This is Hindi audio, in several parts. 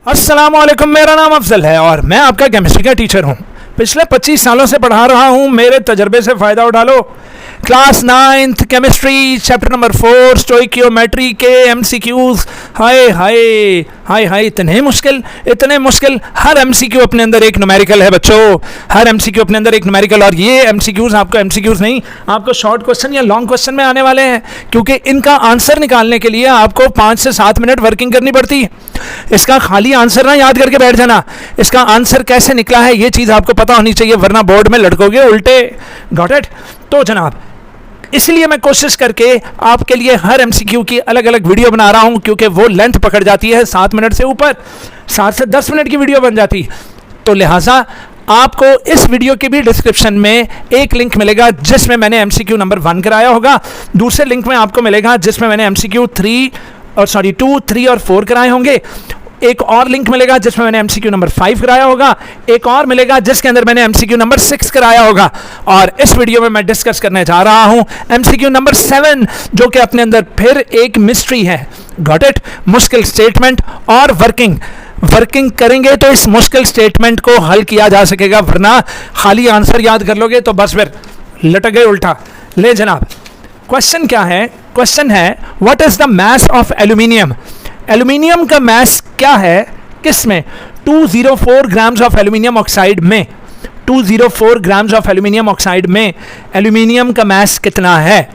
अस्सलामुअलैकुम, मेरा नाम अफजल है और मैं आपका केमिस्ट्री का टीचर हूँ। पिछले 25 सालों से पढ़ा रहा हूँ। मेरे तजर्बे से फ़ायदा उठा लो। Class 9th chemistry chapter number 4 stoichiometry के एमसीक्यूज़। हाय हाय हाय हाय, इतने मुश्किल। हर एमसीक्यू अपने अंदर एक न्यूमेरिकल है बच्चों, हर एमसीक्यू अपने अंदर एक न्यूमेरिकल। और ये एमसीक्यूज़ आपको एमसीक्यूज़ नहीं, आपको शॉर्ट क्वेश्चन या लॉन्ग क्वेश्चन में आने वाले हैं, क्योंकि इनका आंसर निकालने के लिए आपको 5 से 7 मिनट वर्किंग करनी पड़ती है। इसका खाली आंसर ना याद करके बैठ जाना, इसका आंसर कैसे निकला है ये चीज़ आपको पता होनी चाहिए, वरना बोर्ड में लटकोगे उल्टे। Got it? तो जनाब, इसलिए मैं कोशिश करके आपके लिए हर एमसीक्यू की अलग अलग वीडियो बना रहा हूं, क्योंकि वो लेंथ पकड़ जाती है 7 मिनट से ऊपर, 7 से 10 मिनट की वीडियो बन जाती। तो लिहाजा आपको इस वीडियो के भी डिस्क्रिप्शन में एक लिंक मिलेगा जिसमें मैंने एमसीक्यू नंबर 1 कराया होगा, दूसरे लिंक में आपको मिलेगा जिसमें मैंने एमसीक्यू 2, 3 और 4 कराए होंगे। एक और लिंक मिलेगा जिसमें मैंने एमसीक्यू नंबर 5 कराया होगा, एक और मिलेगा जिसके अंदर मैंने एमसीक्यू नंबर 6 कराया होगा। और इस वीडियो में मैं डिस्कस करने जा रहा हूं एमसीक्यू नंबर 7, जो कि अपने अंदर फिर एक मिस्ट्री है। Got it? मुश्किल स्टेटमेंट और वर्किंग करेंगे तो इस मुश्किल स्टेटमेंट को हल किया जा सकेगा, वरना खाली आंसर याद कर लोगे तो बस फिर लटक गए उल्टा। ले जनाब, क्वेश्चन क्या है? क्वेश्चन है what is the mass of aluminium. Aluminium का मास क्या है? किस में? 204 ग्राम्स ऑफ एल्यूमिनियम ऑक्साइड में। 204 ग्राम्स ऑफ एल्यूमिनियम ऑक्साइड में एल्यूमिनियम का मास कितना है?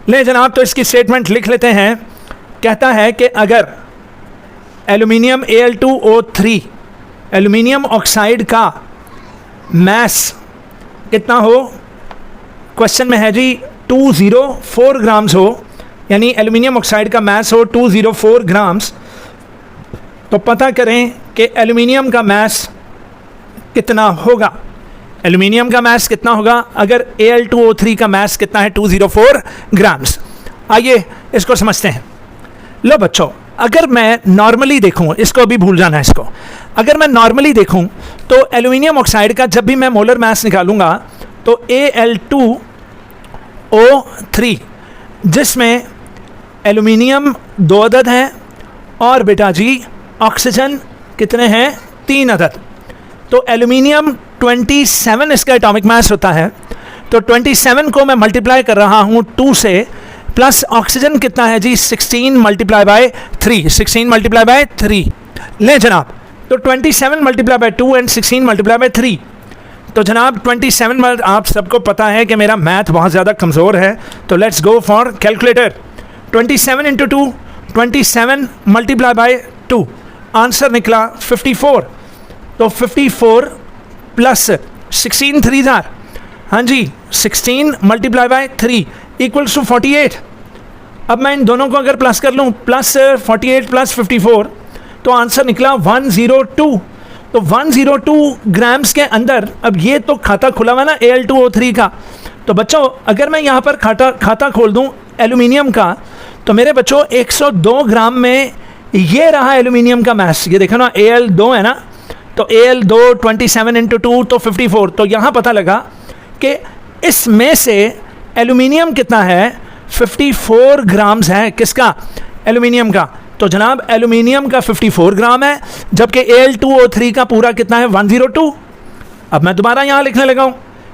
ले जनाब, तो इसकी स्टेटमेंट लिख लेते हैं। कहता है कि अगर एल्यूमिनियम Al2O3 एल्यूमिनियम ऑक्साइड का मास कितना हो, क्वेश्चन में है जी 204 ग्राम्स हो, यानी एल्यूमिनियम ऑक्साइड का मास हो 204 ग्राम्स, तो पता करें कि एल्यूमिनियम का मास कितना होगा। एल्यूमिनियम का मास कितना होगा अगर Al2O3 का मास कितना है? 204 ग्राम्स। आइए इसको समझते हैं। लो बच्चों, अगर मैं नॉर्मली देखूं, इसको अभी भूल जाना है इसको, अगर मैं नॉर्मली देखूं तो एल्यूमिनियम ऑक्साइड का जब भी मैं मोलर मास निकालूंगा तो Al2O3 जिसमें एल्यूमिनियम 2 अदद हैं और बेटा जी ऑक्सीजन कितने हैं? 3 अदद। तो एल्यूमिनियम 27 इसका एटॉमिक मास होता है, तो 27 को मैं मल्टीप्लाई कर रहा हूँ 2 से, प्लस ऑक्सीजन कितना है जी? 16 मल्टीप्लाई बाय 3, 16 मल्टीप्लाई बाय 3। ले जनाब, तो 27 multiply by 2 and 16 multiply by 3। तो जनाब 27, आप सबको पता है कि मेरा मैथ बहुत ज़्यादा कमज़ोर है, तो let's go for calculator. 27 into 2, 27 multiply by 2, answer निकला 54। तो 54 प्लस 16 3 जार, हाँ जी 16 मल्टीप्लाई बाय 3 इक्वल्स टू 48। अब मैं इन दोनों को अगर प्लस कर लूँ, प्लस 48 प्लस 54, तो आंसर निकला 102। तो 102 ग्राम्स के अंदर, अब ये तो खाता खुला हुआ ना Al2O3 का, तो बच्चों अगर मैं यहाँ पर खाता खोल दूँ एल्यूमिनियम का, तो मेरे बच्चों 102 ग्राम में ये रहा एल्यूमिनियम का मास। ये देखो ना, Al2 है ना, तो Al2 27 इंटू 2 तो 54। तो यहाँ पता लगा कि इसमें से एल्यूमिनियम कितना है? 54 ग्राम्स है। किसका? एल्यूमिनियम का। तो जनाब एल्यूमिनियम का 54 ग्राम है, जबकि Al2O3 का पूरा कितना है? 102। अब मैं दोबारा यहाँ लिखने लगा हूँ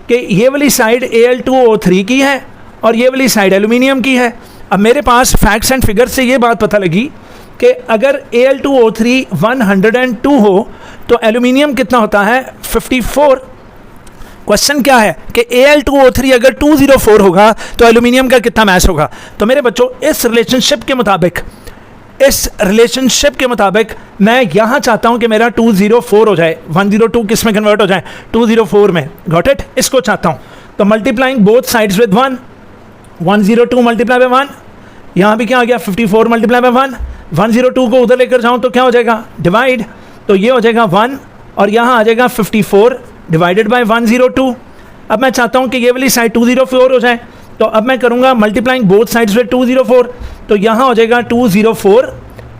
कि ये वाली साइड Al2O3 की है और ये वाली साइड एल्यूमिनियम की है। अब मेरे पास फैक्ट्स एंड फिगर से ये बात पता लगी कि अगर Al2O3 102 हो तो एल्यूमिनियम कितना होता है? 54। क्वेश्चन क्या है कि Al2O3 अगर 204 होगा तो एल्यूमिनियम का कितना मास होगा। तो मेरे बच्चों इस रिलेशनशिप के मुताबिक मैं यहाँ चाहता हूँ कि मेरा 204 हो जाए, 102 किस में कन्वर्ट हो जाए? 204 में। Got it? इसको चाहता हूँ। तो multiplying both sides with 1, 102 multiply by 1, यहाँ भी क्या आ गया? 54 मल्टीप्लाई बाय 1। 102 को उधर लेकर जाऊँ तो क्या हो जाएगा? डिवाइड। तो ये हो जाएगा 1 और यहाँ आ जाएगा 54 डिवाइडेड बाय 102। अब मैं चाहता हूँ कि ये वाली साइड 204 हो जाए, तो अब मैं करूँगा मल्टीप्लाइंग बोथ साइड्स विद 204, तो यहाँ हो जाएगा 204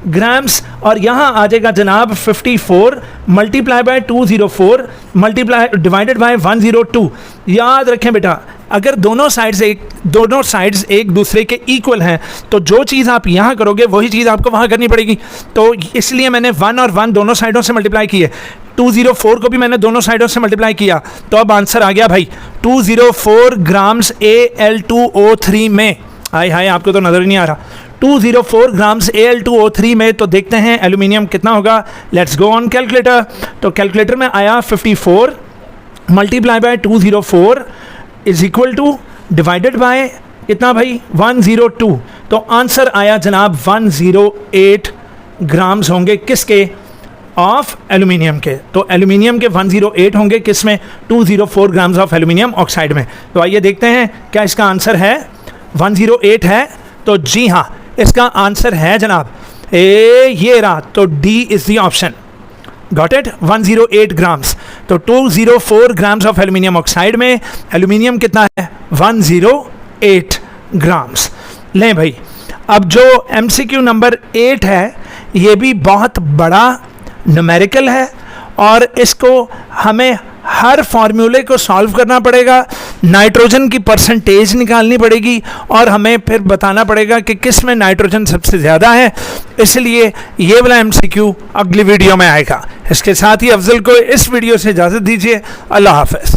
ग्राम्स, और यहाँ आ जाएगा जनाब 54 multiply by 204 multiply divided by 102। याद रखें बेटा, अगर दोनों साइड्स एक दूसरे के इक्वल हैं तो जो चीज़ आप यहाँ करोगे वही चीज़ आपको वहाँ करनी पड़ेगी। तो इसलिए मैंने 1 और 1 दोनों साइडों से मल्टीप्लाई किए, 204 को भी मैंने दोनों साइडों से मल्टीप्लाई किया, तो अब आंसर आ गया भाई 204 ग्राम्स Al2O3 में। हाय हाय, आपको तो नज़र ही नहीं आ रहा। 204 ग्राम्स Al2O3 में, तो देखते हैं एल्यूमिनियम कितना होगा। Let's go on calculator. तो कैलकुलेटर में आया 54 multiply by 204 is equal two divided by कितना भाई 102। तो आंसर आया जनाब 108 ग्राम्स होंगे किसके, ऑफ एल्यूमिनियम के। तो एल्यूमिनियम के 108 होंगे किस में, 204 ग्राम्स ऑफ एल्यूमिनियम ऑक्साइड में। तो आइए देखते हैं क्या इसका आंसर है 108 है। तो जी हाँ, इसका आंसर है जनाब ये रहा। तो D is the option, got it, 108 grams. तो 204 ग्राम्स ऑफ एल्यूमिनियम ऑक्साइड में एल्यूमिनियम कितना है 108 ग्राम्स। लें भाई, अब जो MCQ नंबर 8 है ये भी बहुत बड़ा न्यूमेरिकल है और इसको हमें हर फॉर्मूले को सॉल्व करना पड़ेगा, नाइट्रोजन की परसेंटेज निकालनी पड़ेगी और हमें फिर बताना पड़ेगा कि किस में नाइट्रोजन सबसे ज़्यादा है। इसलिए ये वाला MCQ अगली वीडियो में आएगा। इसके साथ ही अफजल को इस वीडियो से इजाज़त दीजिए। अल्लाह हाफ़िज़।